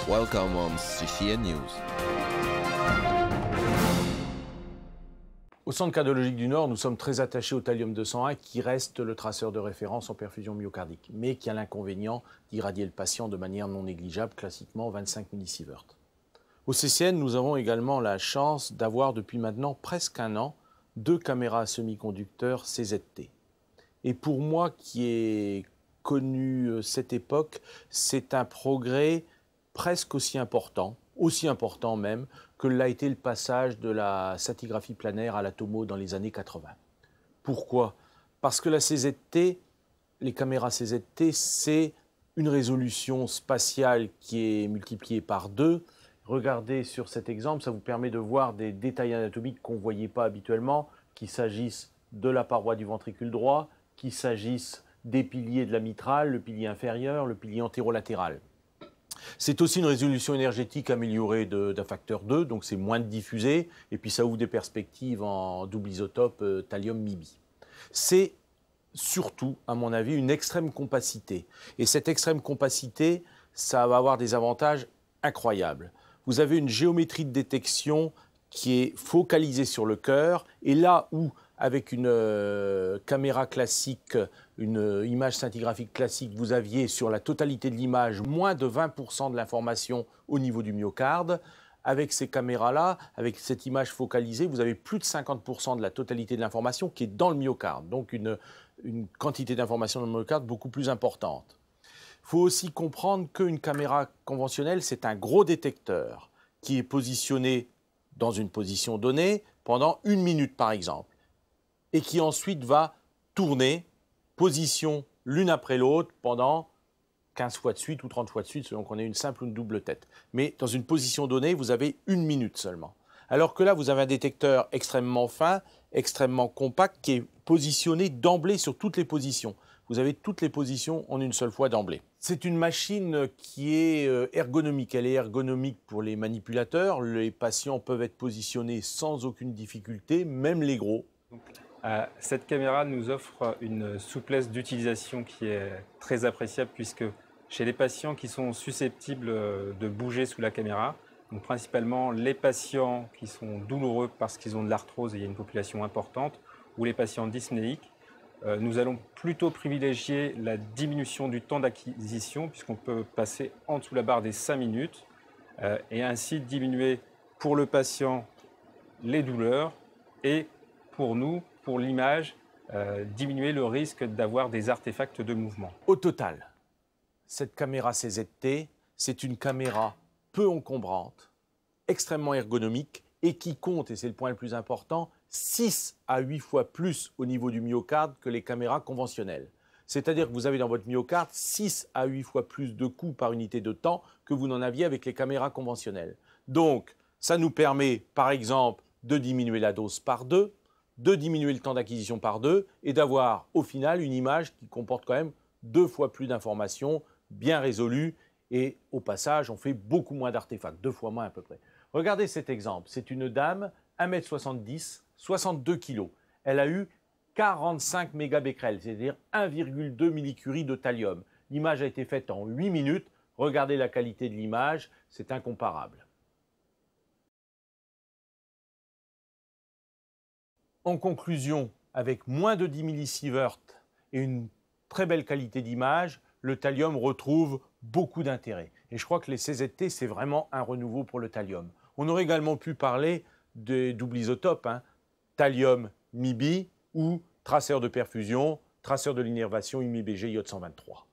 Welcome on CCN News. Au Centre cardiologique du Nord, nous sommes très attachés au thallium 201 qui reste le traceur de référence en perfusion myocardique, mais qui a l'inconvénient d'irradier le patient de manière non négligeable, classiquement 25 millisieverts. Au CCN, nous avons également la chance d'avoir depuis maintenant presque un an 2 caméras à semi-conducteurs CZT. Et pour moi qui ai connu cette époque, c'est un progrès presque aussi important même, que l'a été le passage de la scintigraphie planaire à la tomo dans les années 80. Pourquoi? Parce que la CZT, les caméras CZT, c'est une résolution spatiale qui est multipliée par 2. Regardez sur cet exemple, ça vous permet de voir des détails anatomiques qu'on ne voyait pas habituellement, qu'il s'agisse de la paroi du ventricule droit, qu'il s'agisse des piliers de la mitrale, le pilier inférieur, le pilier antérolatéral. C'est aussi une résolution énergétique améliorée d'un facteur 2, donc c'est moins diffusé, et puis ça ouvre des perspectives en double isotope thallium-MIBI. C'est surtout, à mon avis, une extrême compacité. Et cette extrême compacité, ça va avoir des avantages incroyables. Vous avez une géométrie de détection qui est focalisée sur le cœur, et là où, avec une caméra classique, une image scintigraphique classique, vous aviez sur la totalité de l'image moins de 20% de l'information au niveau du myocarde, avec ces caméras-là, avec cette image focalisée, vous avez plus de 50% de la totalité de l'information qui est dans le myocarde, donc une quantité d'information dans le myocarde beaucoup plus importante. Il faut aussi comprendre qu'une caméra conventionnelle, c'est un gros détecteur qui est positionné dans une position donnée pendant 1 minute par exemple, et qui ensuite va tourner position l'une après l'autre pendant 15 fois de suite ou 30 fois de suite, selon qu'on ait une simple ou une double tête. Mais dans une position donnée, vous avez 1 minute seulement. Alors que là, vous avez un détecteur extrêmement fin, extrêmement compact, qui est positionné d'emblée sur toutes les positions. Vous avez toutes les positions en une seule fois d'emblée. C'est une machine qui est ergonomique. Elle est ergonomique pour les manipulateurs. Les patients peuvent être positionnés sans aucune difficulté, même les gros. Cette caméra nous offre une souplesse d'utilisation qui est très appréciable puisque chez les patients qui sont susceptibles de bouger sous la caméra, donc principalement les patients qui sont douloureux parce qu'ils ont de l'arthrose et il y a une population importante, ou les patients dyspnéiques, nous allons plutôt privilégier la diminution du temps d'acquisition puisqu'on peut passer en dessous la barre des 5 minutes et ainsi diminuer pour le patient les douleurs et pour nous, pour l'image, diminuer le risque d'avoir des artefacts de mouvement. Au total, cette caméra CZT, c'est une caméra peu encombrante, extrêmement ergonomique et qui compte, et c'est le point le plus important, 6 à 8 fois plus au niveau du myocarde que les caméras conventionnelles. C'est-à-dire que vous avez dans votre myocarde 6 à 8 fois plus de coups par unité de temps que vous n'en aviez avec les caméras conventionnelles. Donc, ça nous permet, par exemple, de diminuer la dose par 2, de diminuer le temps d'acquisition par 2 et d'avoir au final une image qui comporte quand même 2 fois plus d'informations, bien résolues et au passage on fait beaucoup moins d'artefacts, 2 fois moins à peu près. Regardez cet exemple, c'est une dame, 1m70, 62 kg. Elle a eu 45 mégabecquerels, c'est-à-dire 1,2 millicurie de thallium. L'image a été faite en 8 minutes, regardez la qualité de l'image, c'est incomparable. En conclusion, avec moins de 10 millisieverts et une très belle qualité d'image, le thallium retrouve beaucoup d'intérêt. Et je crois que les CZT, c'est vraiment un renouveau pour le thallium. On aurait également pu parler des doubles isotopes, thallium-MIBI ou traceur de perfusion, traceur de l'innervation IMIBG iode 123.